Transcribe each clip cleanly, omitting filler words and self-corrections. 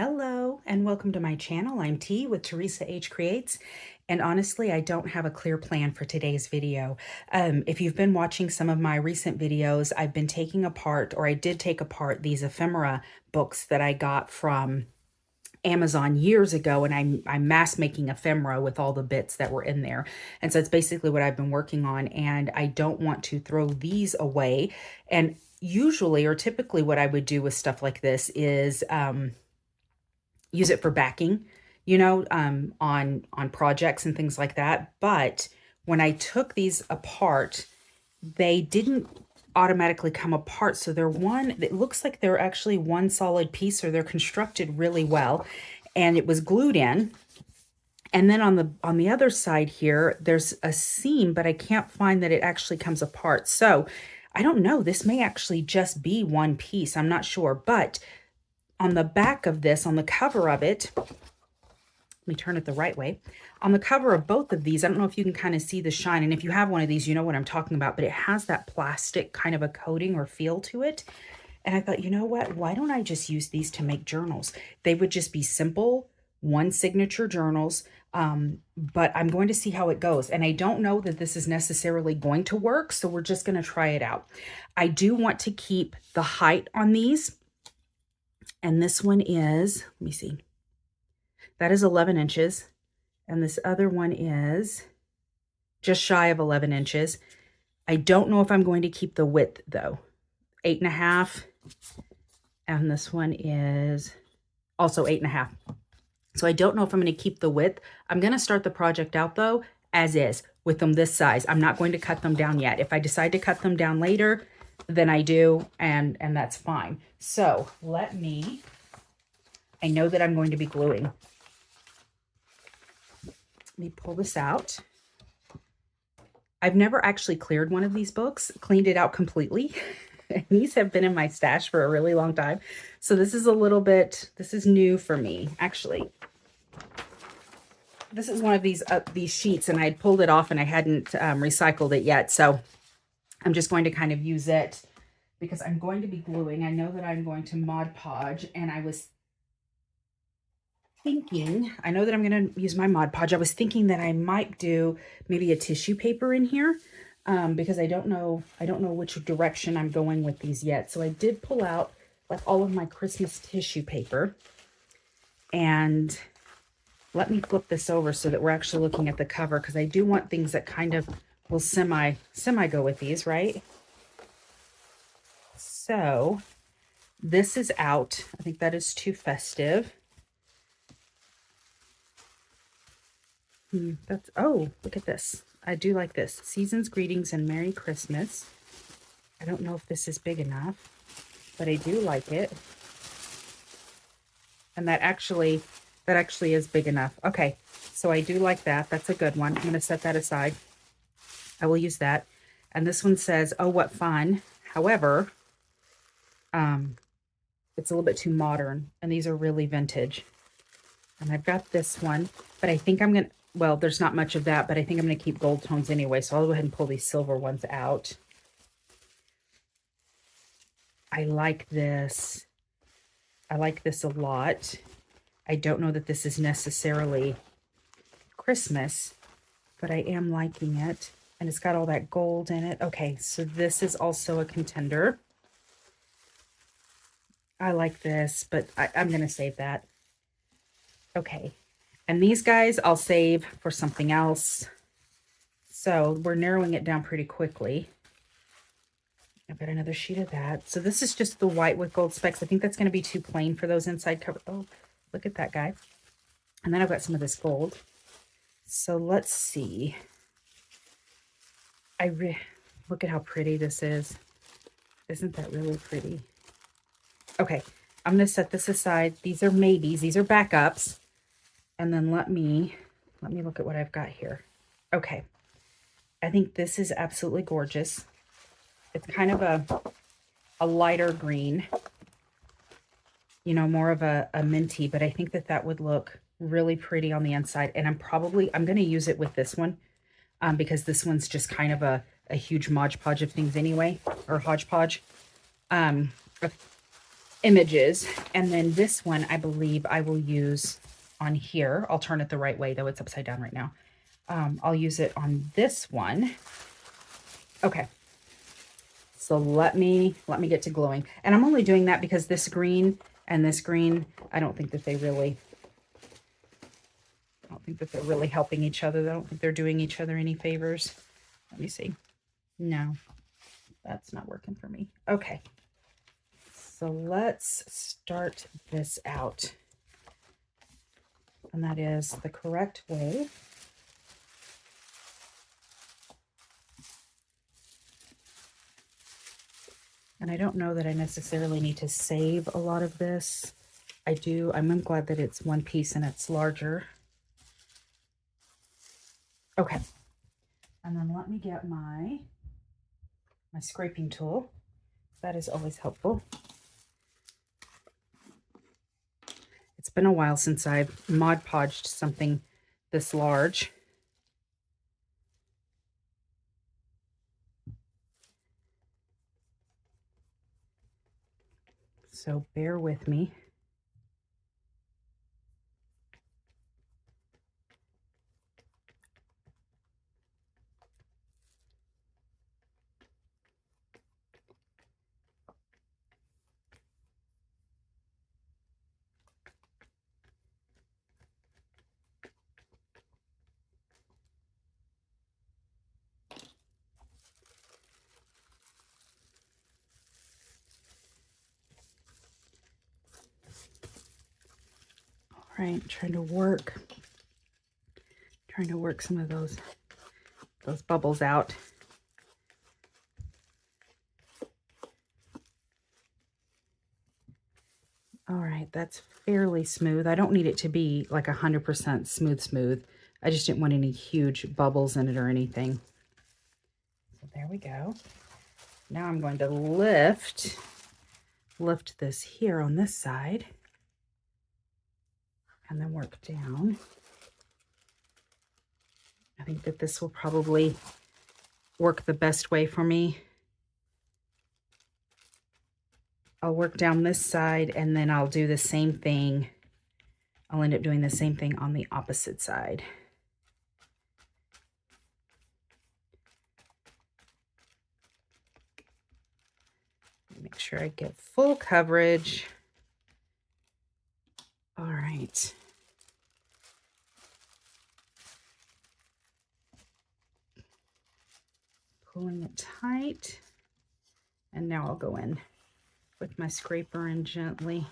Hello and welcome to my channel. I'm T with Teresa H Creates, and honestly, I don't have a clear plan for today's video. If you've been watching some of my recent videos, I've been taking apart, or I did take apart, these ephemera books that I got from Amazon years ago, and I'm mass making ephemera with all the bits that were in there. And so it's basically what I've been working on, and I don't want to throw these away. And usually, or typically, what I would do with stuff like this is use it for backing, on projects and things like that. But when I took these apart, they didn't automatically come apart. So it looks like they're actually one solid piece, or they're constructed really well. And it was glued in. And then on the other side here, there's a seam, but I can't find that it actually comes apart. So I don't know. This may actually just be one piece. I'm not sure. But on the back of this, on the cover of it, let me turn it the right way. On the cover of both of these, I don't know if you can kind of see the shine. And if you have one of these, you know what I'm talking about, but it has that plastic kind of a coating or feel to it. And I thought, you know what? Why don't I just use these to make journals? They would just be simple, one signature journals. But I'm going to see how it goes. And I don't know that this is necessarily going to work, so we're just going to try it out. I do want to keep the height on these. And this one is, let me see, that is 11 inches. And this other one is just shy of 11 inches. I don't know if I'm going to keep the width though. 8.5. And this one is also 8.5. So I don't know if I'm going to keep the width. I'm going to start the project out though, as is, with them this size. I'm not going to cut them down yet. If I decide to cut them down later, then I do, and that's fine. So I know that I'm going to be gluing. Let me pull this out. I've never actually cleared one of these books, cleaned it out completely. These have been in my stash for a really long time. So this is this is new for me, actually. This is one of these sheets, and I had pulled it off and I hadn't recycled it yet. So I'm just going to kind of use it because I'm going to be gluing. I know that I'm going to Mod Podge, and I was thinking, I know that I'm going to use my Mod Podge. I was thinking that I might do maybe a tissue paper in here because I don't know which direction I'm going with these yet. So I did pull out like all of my Christmas tissue paper, and let me flip this over so that we're actually looking at the cover, because I do want things that kind of will semi go with these, right? So this is out. I think that is too festive. Oh, look at this. I do like this. Season's greetings and Merry Christmas. I don't know if this is big enough, but I do like it. And that actually is big enough. Okay, so I do like that. That's a good one. I'm going to set that aside. I will use that. And this one says, "Oh, what fun." However, it's a little bit too modern, and these are really vintage. And I've got this one, but I think I'm going to, well, there's not much of that, but I think I'm going to keep gold tones anyway. So I'll go ahead and pull these silver ones out. I like this. I like this a lot. I don't know that this is necessarily Christmas, but I am liking it. And it's got all that gold in it. Okay, so this is also a contender. I like this, but I'm going to save that. Okay, and these guys I'll save for something else. So we're narrowing it down pretty quickly. I've got another sheet of that. So this is just the white with gold specks. I think that's going to be too plain for those inside cover. Oh, look at that guy. And then I've got some of this gold. So let's see. Look at how pretty this is. Isn't that really pretty? Okay, I'm going to set this aside. These are maybes. These are backups. And then let me look at what I've got here. Okay, I think this is absolutely gorgeous. It's kind of a lighter green, more of a minty, but I think that would look really pretty on the inside. And I'm going to use it with this one because this one's just kind of a huge Mod Podge of things anyway, or hodgepodge. images. And then this one, I believe I will use on here. I'll turn it the right way, though it's upside down right now. I'll use it on this one. Okay. So let me get to gluing. And I'm only doing that because this green and this green, I don't think that they're really helping each other. I don't think they're doing each other any favors. Let me see. No, that's not working for me. Okay. So let's start this out. And that is the correct way. And I don't know that I necessarily need to save a lot of this. I do. I'm glad that it's one piece and it's larger. Okay. And then let me get my scraping tool. That is always helpful. It's been a while since I've Mod Podged something this large. So bear with me. All right, trying to work some of those bubbles out. All right, that's fairly smooth. I don't need it to be like 100% smooth. I just didn't want any huge bubbles in it or anything. So there we go. Now I'm going to lift this here on this side and then work down. I think that this will probably work the best way for me. I'll work down this side and then I'll do the same thing. I'll end up doing the same thing on the opposite side. Make sure I get full coverage. All right. Pulling it tight. And now I'll go in with my scraper and gently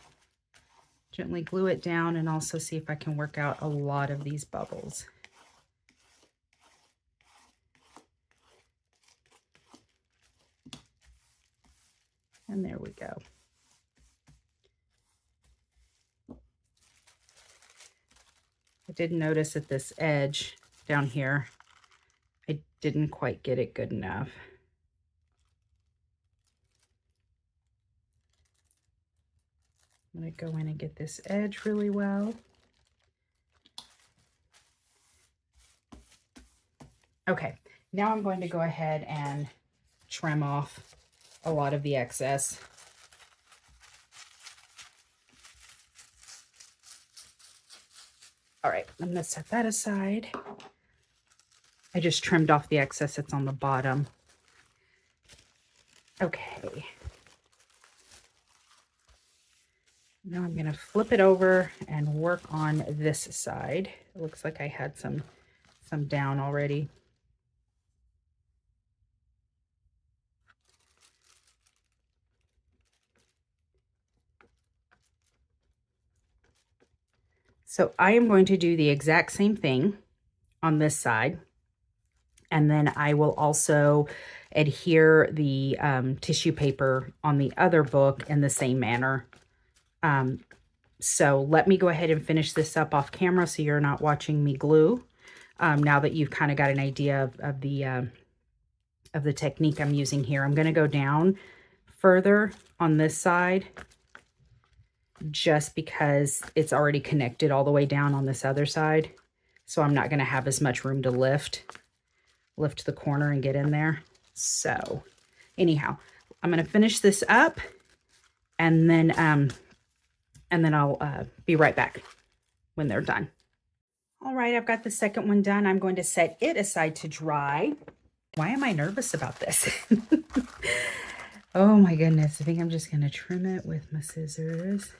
glue it down and also see if I can work out a lot of these bubbles. And there we go. I did notice at this edge down here, I didn't quite get it good enough. I'm going to go in and get this edge really well. Okay, now I'm going to go ahead and trim off a lot of the excess. All right, I'm going to set that aside. I just trimmed off the excess that's on the bottom. Okay. Now I'm going to flip it over and work on this side. It looks like I had some down already. So I am going to do the exact same thing on this side. And then I will also adhere the tissue paper on the other book in the same manner. So let me go ahead and finish this up off camera so you're not watching me glue. Now that you've kind of got an idea of the technique I'm using here. I'm going to go down further on this side just because it's already connected all the way down on this other side. So I'm not going to have as much room to lift the corner and get in there. So anyhow, I'm going to finish this up and then I'll be right back when they're done. All right, I've got the second one done. I'm going to set it aside to dry. Why am I nervous about this? Oh my goodness. I think I'm just going to trim it with my scissors.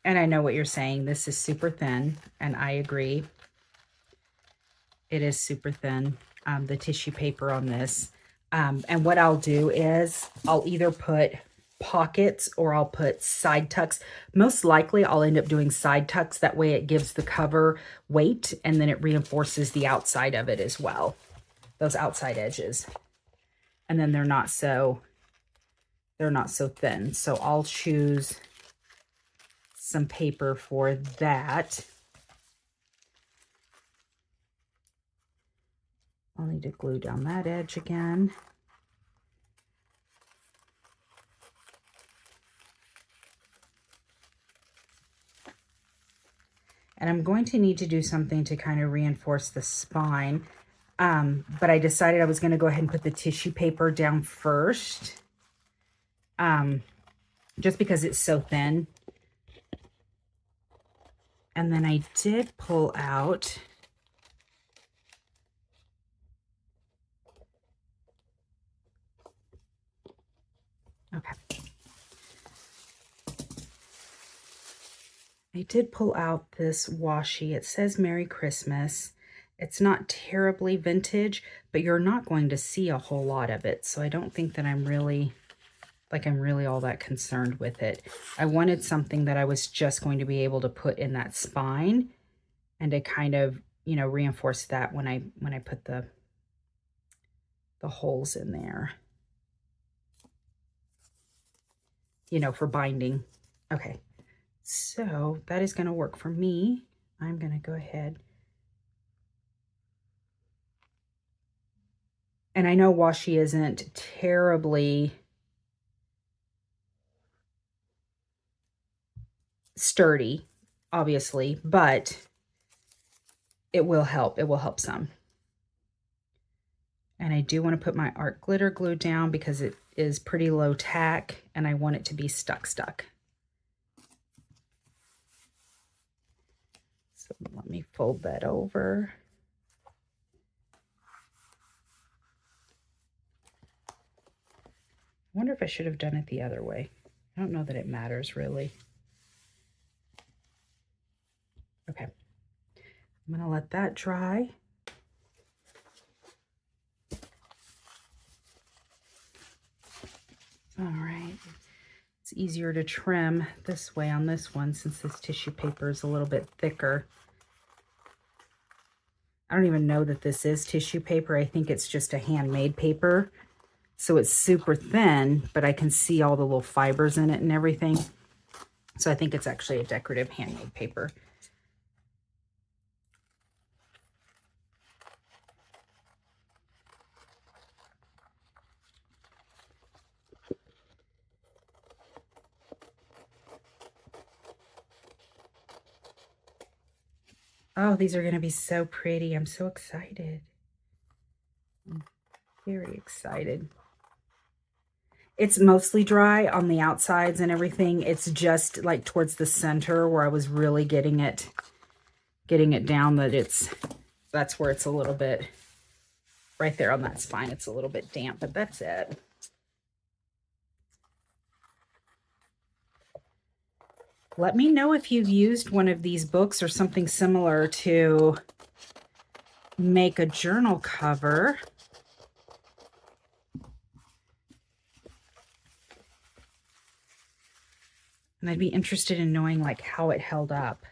And I know what you're saying. This is super thin, and I agree. It is super thin, the tissue paper on this. And what I'll do is I'll either put pockets or I'll put side tucks. Most likely I'll end up doing side tucks. That way it gives the cover weight, and then it reinforces the outside of it as well. Those outside edges. And then they're not so thin. So I'll choose some paper for that. I'll need to glue down that edge again. And I'm going to need to do something to kind of reinforce the spine. But I decided I was going to go ahead and put the tissue paper down first. Just because it's so thin. And then I did pull out I did pull out this washi. It says Merry Christmas. It's not terribly vintage, but you're not going to see a whole lot of it. So I don't think that I'm really all that concerned with it. I wanted something that I was just going to be able to put in that spine and to kind of, you know, reinforce that when I put the holes in there, you know, for binding. Okay. So that is going to work for me. I'm going to go ahead. And I know washi isn't terribly sturdy, obviously, but it will help. It will help some. And I do want to put my art glitter glue down because it is pretty low tack and I want it to be stuck. So let me fold that over. I wonder if I should have done it the other way. I don't know that it matters really. Okay. I'm going to let that dry. All right. It's easier to trim this way on this one since this tissue paper is a little bit thicker. I don't even know that this is tissue paper. I think it's just a handmade paper. So it's super thin, but I can see all the little fibers in it and everything. So I think it's actually a decorative handmade paper. Oh, these are going to be so pretty. I'm so excited. I'm very excited. It's mostly dry on the outsides and everything. It's just like towards the center where I was really getting it down that's where it's a little bit, right there on that spine, it's a little bit damp, but that's it. Let me know if you've used one of these books or something similar to make a journal cover. And I'd be interested in knowing like how it held up.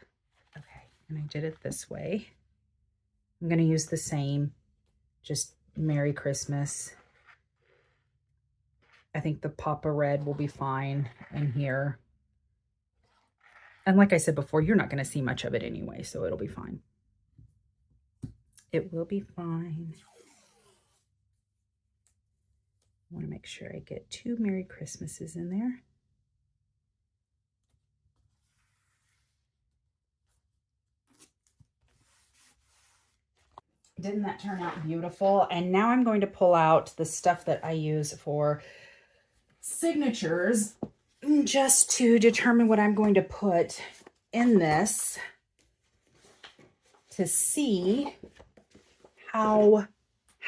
Okay, and I did it this way. I'm going to use the same, just Merry Christmas. I think the Papa Red will be fine in here. And like I said before, you're not going to see much of it anyway, so it'll be fine. It will be fine. I want to make sure I get 2 Merry Christmases in there. Didn't that turn out beautiful? And now I'm going to pull out the stuff that I use for signatures just to determine what I'm going to put in this to see how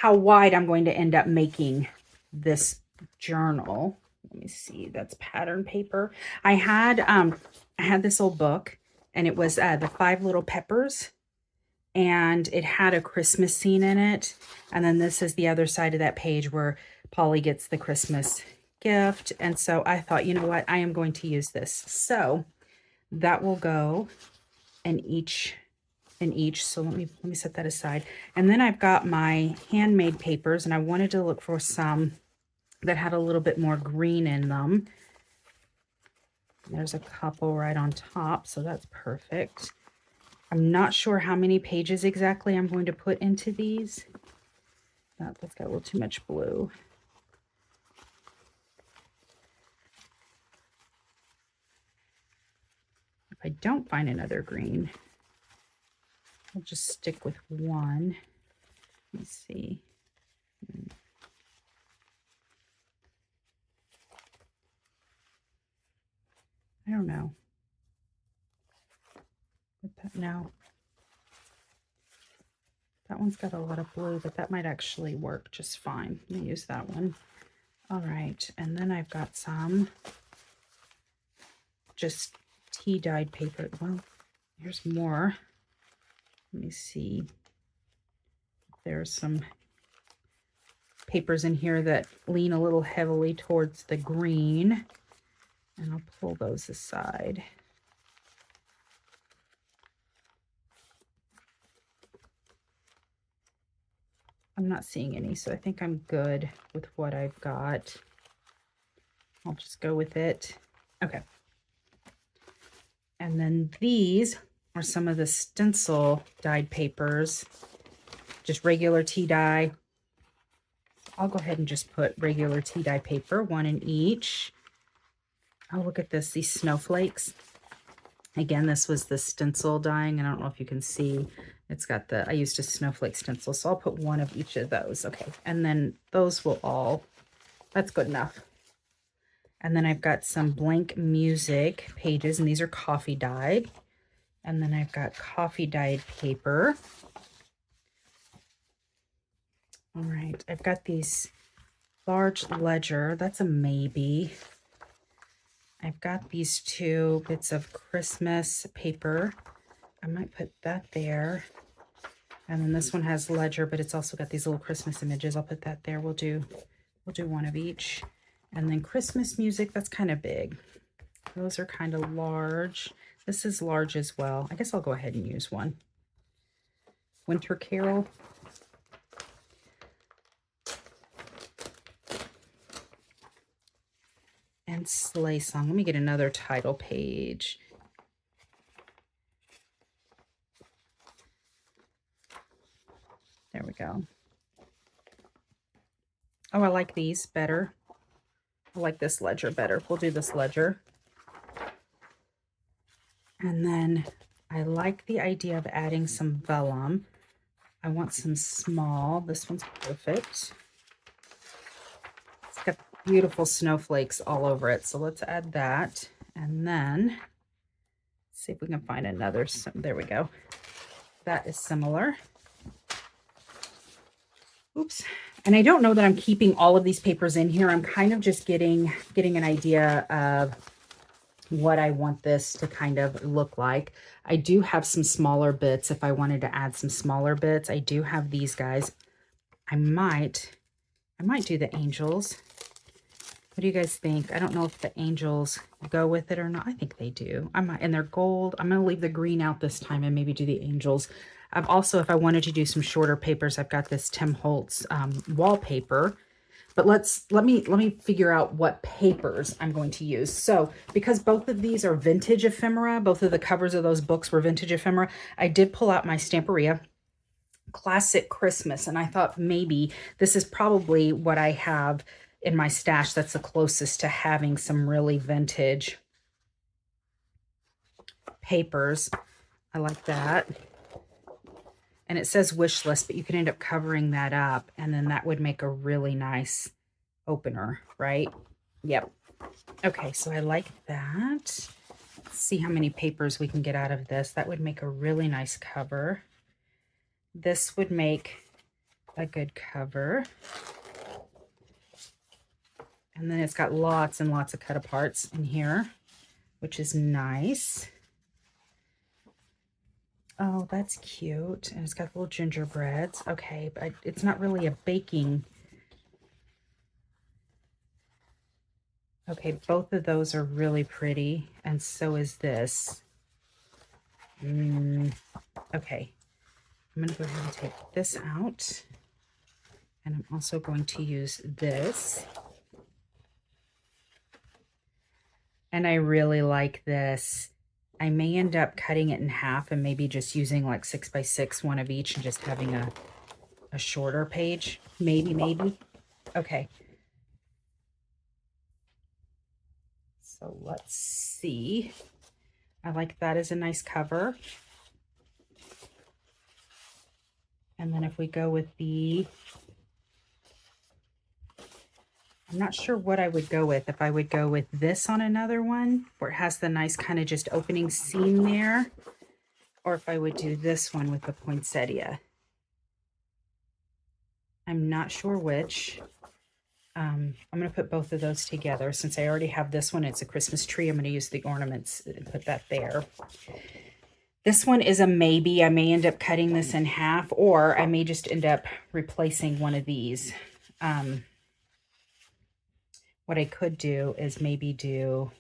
wide I'm going to end up making this journal. Let me see, that's pattern paper. I had this old book, and it was the 5 Little Peppers, and it had a Christmas scene in it. And then this is the other side of that page where Polly gets the Christmas gift. And so I thought, you know what, I am going to use this. So that will go in each. So let me set that aside. And then I've got my handmade papers, and I wanted to look for some that had a little bit more green in them. There's a couple right on top, so that's perfect. I'm not sure how many pages exactly I'm going to put into these. That's got a little too much blue. If I don't find another green, I'll just stick with one. Let me see. I don't know. No. That one's got a lot of blue, but that might actually work just fine. Let me use that one. All right, and then I've got some just tea dyed paper. Well, here's more. Let me see. There's some papers in here that lean a little heavily towards the green, and I'll pull those aside. I'm not seeing any, so I think I'm good with what I've got. I'll just go with it. Okay. And then these are some of the stencil dyed papers, just regular tea dye. I'll go ahead and just put regular tea dye paper, 1 in each. Oh, look at this, these snowflakes. Again, this was the stencil dyeing, and I don't know if you can see. It's got I used a snowflake stencil, so I'll put 1 of each of those. Okay, and then those will all, that's good enough. And then I've got some blank music pages, and these are coffee dyed. And then I've got coffee dyed paper. All right, I've got these large ledger. That's a maybe. I've got these 2 bits of Christmas paper. I might put that there. And then this one has ledger, but it's also got these little Christmas images. I'll put that there. We'll do 1 of each. And then Christmas music, that's kind of big. Those are kind of large. This is large as well. I guess I'll go ahead and use 1. Winter Carol. And Sleigh Song. Let me get another title page. There we go. Oh, I like these better. I like this ledger better. We'll do this ledger. And then I like the idea of adding some vellum. I want some small. This one's perfect. It's got beautiful snowflakes all over it. So let's add that. And then see if we can find another. There we go. That is similar. Oops. And I don't know that I'm keeping all of these papers in here. I'm kind of just getting an idea of what I want this to kind of look like. I do have some smaller bits. If I wanted to add some smaller bits, I do have these guys. I might do the angels. What do you guys think? I don't know if the angels go with it or not. I think they do. I might, and they're gold. I'm going to leave the green out this time and maybe do the angels. I've also, if I wanted to do some shorter papers, I've got this Tim Holtz wallpaper. But let me figure out what papers I'm going to use. So because both of these are vintage ephemera, both of the covers of those books were vintage ephemera, I did pull out my Stamperia Classic Christmas, and I thought maybe this is probably what I have in my stash that's the closest to having some really vintage papers. I like that. And it says wish list, but you can end up covering that up, and then that would make a really nice opener, right? Yep. Okay, so I like that. Let's see how many papers we can get out of this. That would make a really nice cover. This would make a good cover. And then it's got lots and lots of cut aparts in here, which is nice. Oh, that's cute. And it's got little gingerbreads. Okay, but it's not really a baking. Okay, both of those are really pretty, and so is this. Okay, I'm going to go ahead and take this out. And I'm also going to use this. And I really like this. I may end up cutting it in half and maybe just using like 6x6, one of each, and just having a shorter page. Maybe. Okay. So let's see. I like that as a nice cover. And then if we go with the, I'm not sure what I would go with. If I would go with this on another one, where it has the nice kind of just opening seam there, or if I would do this one with the poinsettia. I'm not sure which. I'm going to put both of those together. Since I already have this one, it's a Christmas tree. I'm going to use the ornaments and put that there. This one is a maybe. I may end up cutting this in half, or I may just end up replacing one of these. What I could do is maybe do,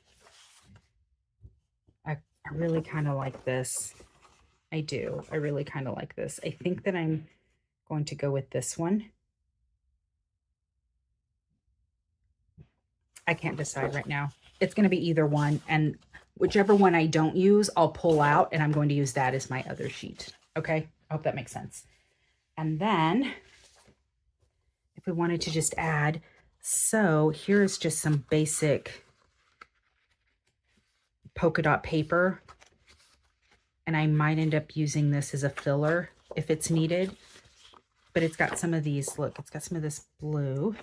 I really kind of like this. I do. I really kind of like this. I think that I'm going to go with this one. I can't decide right now. It's going to be either one, and whichever one I don't use, I'll pull out, and I'm going to use that as my other sheet. Okay? I hope that makes sense. And then, if we wanted to just add, so here is just some basic polka dot paper, and I might end up using this as a filler if it's needed. But it's got some of these, look, it's got some of this blue.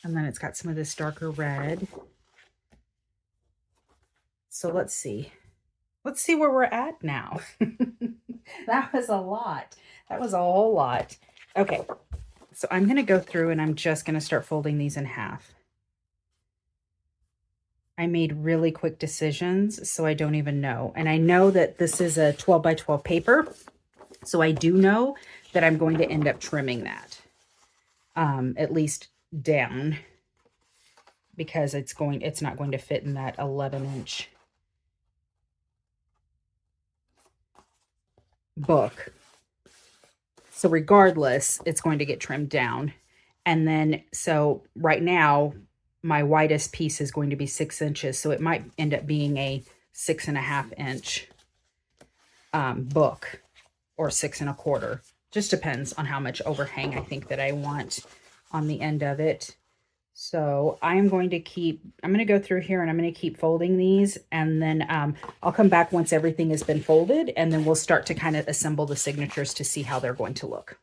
And then it's got some of this darker red. So let's see. Let's see where we're at now. That was a lot. That was a whole lot. Okay, so I'm going to go through and I'm just going to start folding these in half. I made really quick decisions, so I don't even know. And I know that this is a 12 by 12 paper. So I do know that I'm going to end up trimming that. At least down, because it's not going to fit in that 11-inch book. So regardless, it's going to get trimmed down. And then, so right now, my widest piece is going to be 6 inches. So it might end up being a 6.5 inch book, or 6 1/4. Just depends on how much overhang I think that I want on the end of it. So I'm going to go through here and I'm going to keep folding these, and then I'll come back once everything has been folded, and then we'll start to kind of assemble the signatures to see how they're going to look.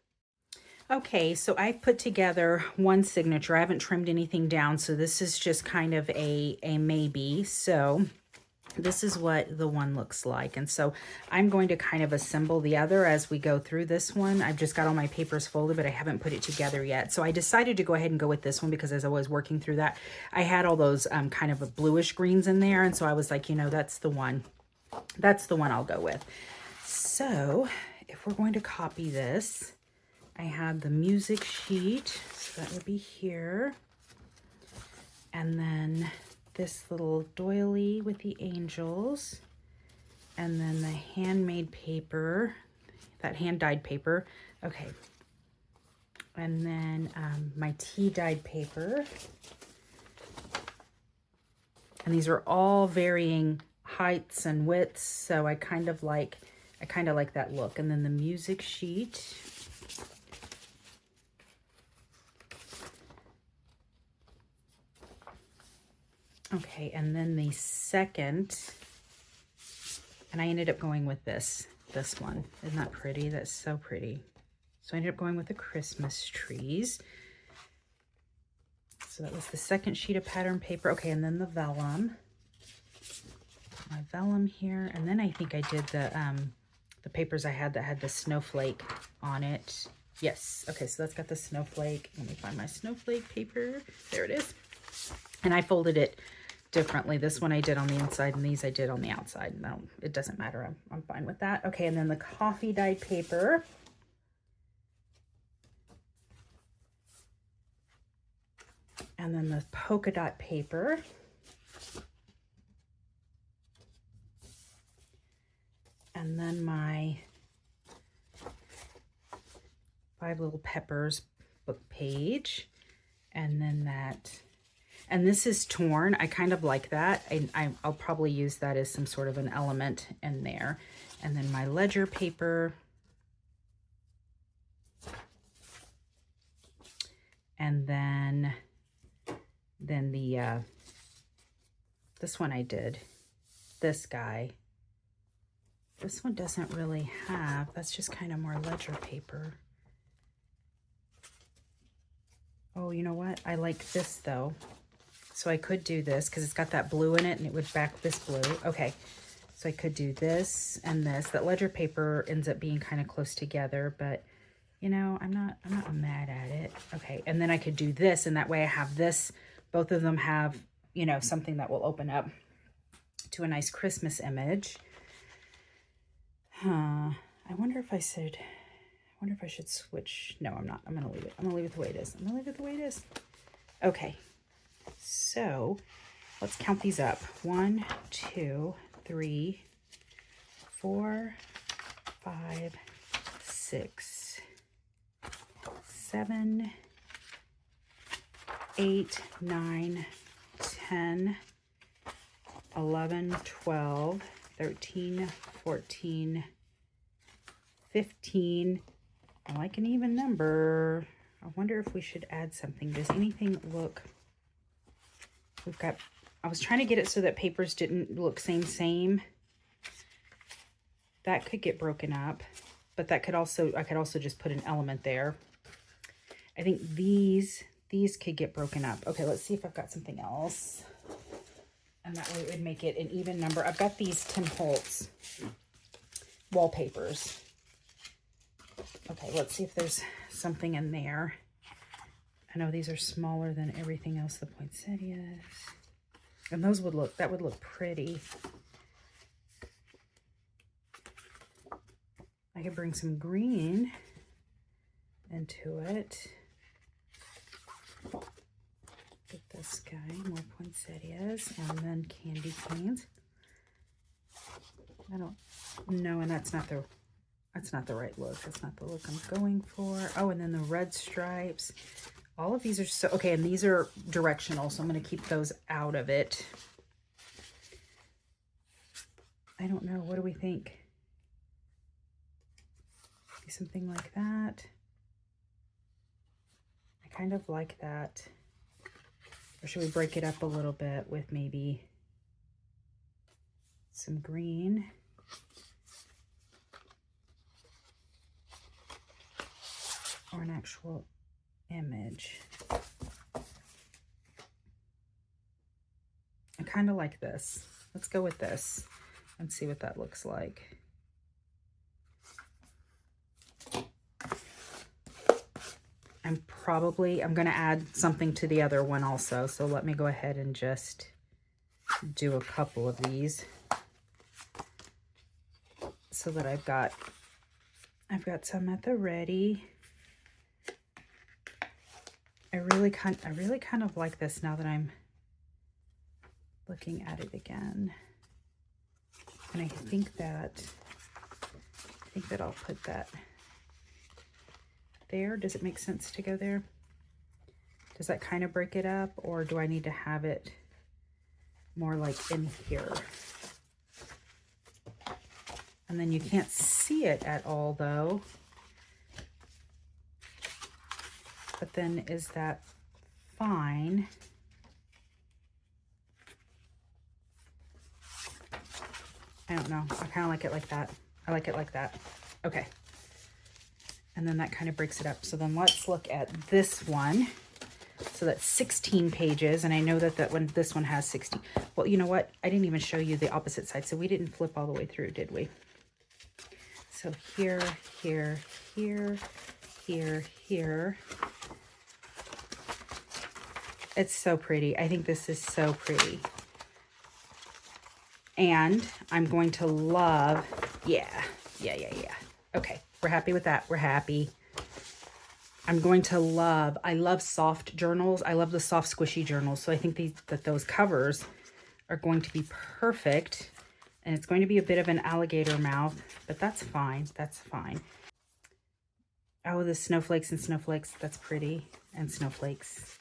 Okay, so I put together one signature. I haven't trimmed anything down, so this is just kind of a maybe. So this is what the one looks like. And so I'm going to kind of assemble the other as we go through this one. I've just got all my papers folded, but I haven't put it together yet. So I decided to go ahead and go with this one because as I was working through that, I had all those kind of bluish greens in there. And so I was like, you know, that's the one. That's the one I'll go with. So if we're going to copy this, I have the music sheet. So that would be here. And then this little doily with the angels, and then the handmade paper, that hand-dyed paper. Okay, and then my tea-dyed paper, and these are all varying heights and widths, so I kind of like that look. And then the music sheet. Okay, and then the second, and I ended up going with this. this one. Isn't that pretty? That's so pretty. So I ended up going with the Christmas trees. So that was the second sheet of pattern paper. Okay, and then the vellum. My vellum here. And then I think I did the papers I had that had the snowflake on it. Yes. Okay, so that's got the snowflake. Let me find my snowflake paper. There it is. And I folded it differently. This one I did on the inside and these I did on the outside. No, it doesn't matter. I'm fine with that. Okay, and then the coffee dyed paper. And then the polka dot paper. And then my 5 Little Peppers book page. And then that, and this is torn. I kind of like that. I'll probably use that as some sort of an element in there. And then my ledger paper. And then the, this one I did, this guy. This one doesn't really have, that's just kind of more ledger paper. Oh, you know what? I like this though. So I could do this because it's got that blue in it and it would back this blue. Okay, so I could do this and this. That ledger paper ends up being kind of close together, but you know, I'm not mad at it. Okay, and then I could do this and that way I have this. Both of them have, you know, something that will open up to a nice Christmas image. I wonder if I should switch. No, I'm not. I'm going to leave it. I'm going to leave it the way it is. I'm going to leave it the way it is. Okay. So let's count these up. 1, 2, 3, 4, 5, 6, 7, 8, 9, 10, 11, 12, 13, 14, 15. I like an even number. I wonder if we should add something. Does anything look... We've got... I was trying to get it so that papers didn't look same. That could get broken up. But that could also... I could also just put an element there. I think these could get broken up. Okay, let's see if I've got something else. And that way it would make it an even number. I've got these Tim Holtz wallpapers. Okay, let's see if there's something in there. I know these are smaller than everything else, the poinsettias. And those would look, that would look pretty. I could bring some green into it. Get this guy, more poinsettias, and then candy canes. I don't know, and that's not the right look. That's not the look I'm going for. Oh, and then the red stripes. All of these are so, okay, and these are directional, so I'm going to keep those out of it. I don't know. What do we think? Something like that. I kind of like that. Or should we break it up a little bit with maybe some green? Or an actual image. I kind of like this. Let's go with this and see what that looks like. I'm going to add something to the other one also. So let me go ahead and just do a couple of these so that I've got some at the ready. I really kind of like this now that I'm looking at it again. And I think that I'll put that there. Does it make sense to go there? Does that kind of break it up, or do I need to have it more like in here? And then you can't see it at all though. But then is that fine? I don't know. I kind of like it like that. I like it like that. Okay. And then that kind of breaks it up. So then let's look at this one. So that's 16 pages. And I know that this one has 16. Well, you know what? I didn't even show you the opposite side. So we didn't flip all the way through, did we? So here, here, here, here, here. It's so pretty. I think this is so pretty. And I'm going to love, yeah. Okay, we're happy with that. We're happy. I'm going to love, I love soft journals. I love the soft, squishy journals. So I think that those covers are going to be perfect. And it's going to be a bit of an alligator mouth, but that's fine. That's fine. Oh, the snowflakes and snowflakes. That's pretty. And snowflakes.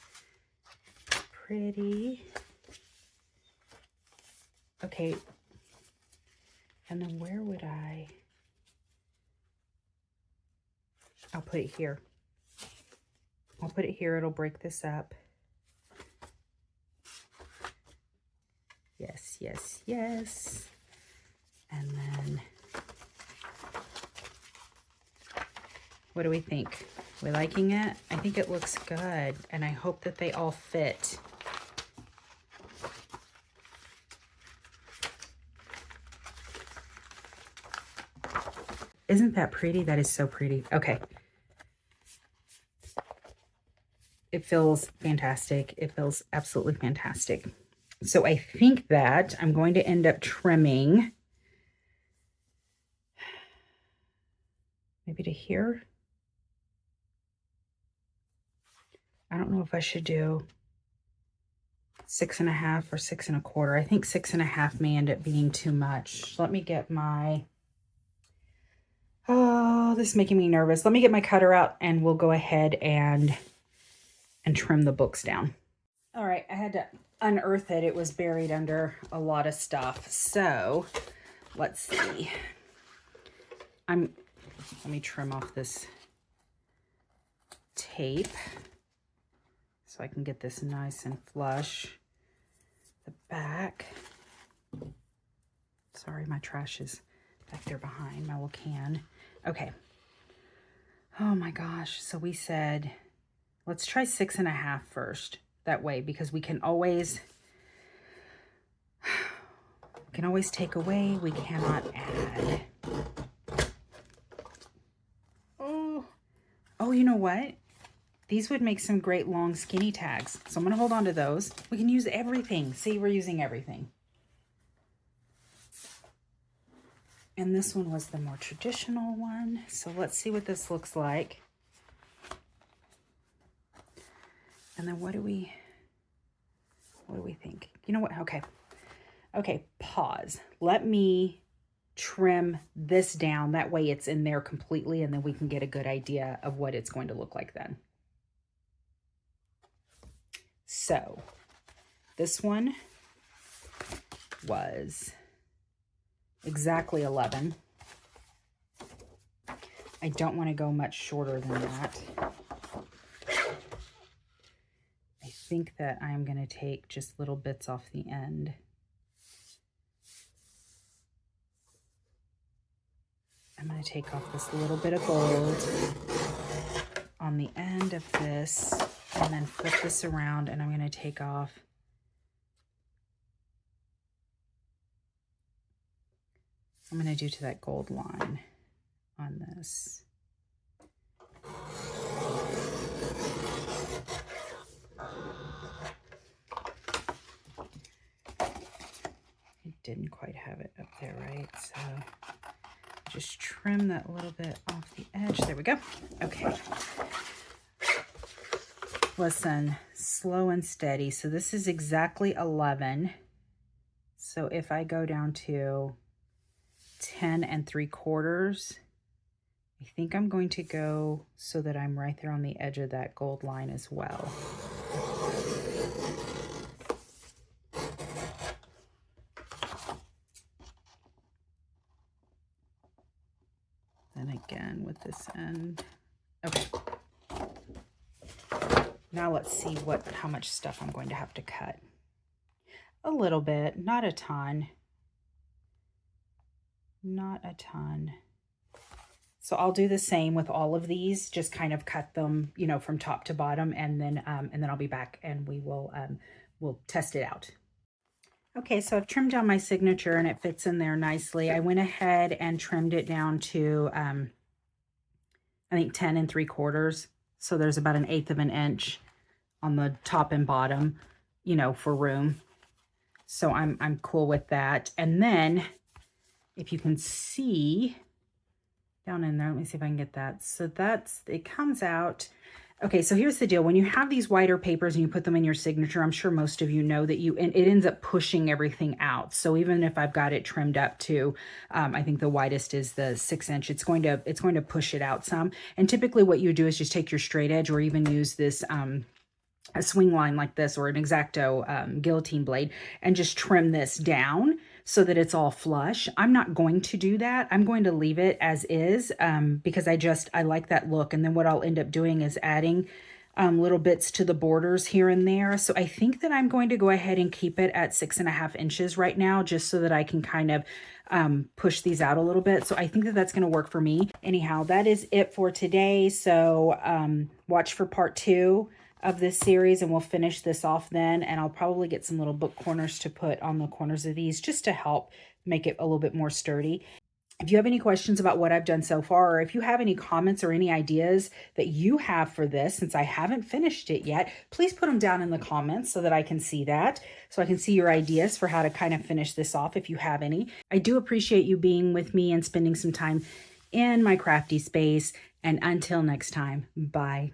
Pretty. Okay. And then where would I'll put it here. I'll put it here. It'll break this up. Yes, yes, yes. And then, what do we think? We liking it? I think it looks good. And I hope that they all fit. Isn't that pretty? That is so pretty. Okay. It feels fantastic. It feels absolutely fantastic. So I think that I'm going to end up trimming maybe to here. I don't know if I should do 6.5 or 6 1/4. I think 6.5 may end up being too much. Let me get my, oh, this is making me nervous. Let me get my cutter out and we'll go ahead and trim the books down. All right, I had to unearth it. It was buried under a lot of stuff. So let's see. Let me trim off this tape so I can get this nice and flush. The back. Sorry, my trash is back there behind my little can. Okay. Oh my gosh. So we said, let's try 6.5 first. That way, because we can always take away. We cannot add. Oh, you know what? These would make some great long skinny tags. So I'm going to hold on to those. We can use everything. See, we're using everything. And this one was the more traditional one. So let's see what this looks like. And then what do we think? You know what? Okay, pause. Let me trim this down. That way it's in there completely, and then we can get a good idea of what it's going to look like then. So this one was exactly 11. I don't want to go much shorter than that. I think that I'm going to take just little bits off the end. I'm going to take off this little bit of gold on the end of this and then flip this around, and I'm going to take off I'm going to do to that gold line on this. It didn't quite have it up there, right? So just trim that little bit off the edge. There we go. Okay. Listen, slow and steady. So this is exactly 11. So if I go down to 10 3/4, I think I'm going to go so that I'm right there on the edge of that gold line as well. Then again with this end. Okay. Now let's see how much stuff I'm going to have to cut. A little bit, not a ton. not a ton. So I'll do the same with all of these, just kind of cut them, you know, from top to bottom, and then I'll be back and we'll test it out. Okay, so I've trimmed down my signature and it fits in there nicely. I went ahead and trimmed it down to, I think 10 3/4. So there's about 1/8 of an inch on the top and bottom, you know, for room. So I'm cool with that. And then if you can see down in there, let me see if I can get that. So it comes out. Okay, so here's the deal. When you have these wider papers and you put them in your signature, I'm sure most of you know that it ends up pushing everything out. So even if I've got it trimmed up to, I think the widest is the 6 inch, it's going to push it out some. And typically what you do is just take your straight edge or even use this, a swing line like this or an X-Acto guillotine blade and just trim this down so that it's all flush. I'm not going to do that. I'm going to leave it as is because I like that look. And then what I'll end up doing is adding little bits to the borders here and there. So I think that I'm going to go ahead and keep it at 6.5 inches right now, just so that I can kind of push these out a little bit. So I think that that's going to work for me. Anyhow, that is it for today. So watch for part 2 of this series and we'll finish this off then, and I'll probably get some little book corners to put on the corners of these just to help make it a little bit more sturdy. If you have any questions about what I've done so far, or if you have any comments or any ideas that you have for this, since I haven't finished it yet, please put them down in the comments so that I can see that, so I can see your ideas for how to kind of finish this off if you have any. I do appreciate you being with me and spending some time in my crafty space, and until next time, bye.